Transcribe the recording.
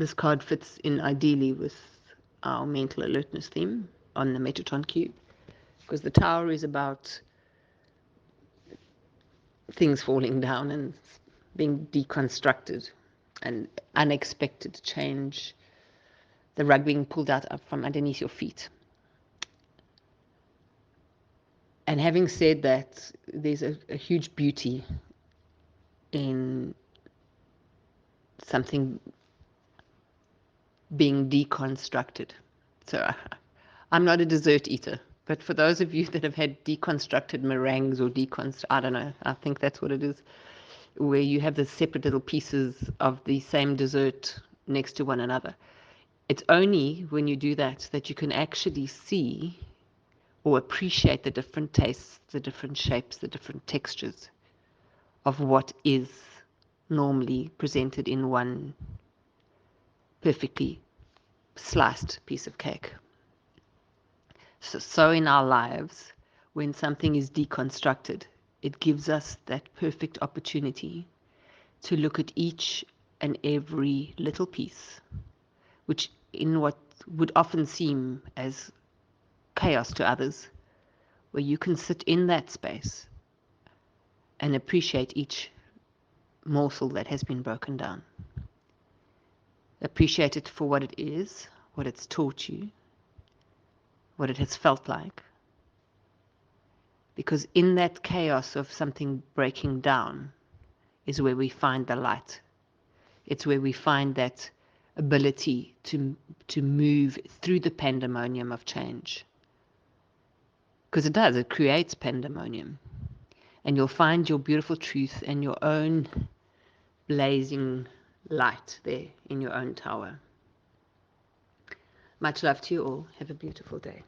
This card fits in ideally with our mental alertness theme on the Metatron cube, because the Tower is about things falling down and being deconstructed and unexpected change, the rug being pulled out up from underneath your feet. And having said that, there's a huge beauty in something being deconstructed. So I'm not a dessert eater, but for those of you that have had deconstructed meringues or I don't know, I think that's what it is, where you have the separate little pieces of the same dessert next to one another. It's only when you do that that you can actually see or appreciate the different tastes, the different shapes, the different textures of what is normally presented in one perfectly sliced piece of cake. So in our lives, when something is deconstructed, it gives us that perfect opportunity to look at each and every little piece, which in what would often seem as chaos to others, where you can sit in that space and appreciate each morsel that has been broken down. Appreciate it for what it is, what it's taught you, what it has felt like. Because in that chaos of something breaking down is where we find the light. It's where we find that ability to move through the pandemonium of change. Because it creates pandemonium. And you'll find your beautiful truth and your own blazing light there in your own tower. Much love to you all. Have a beautiful day.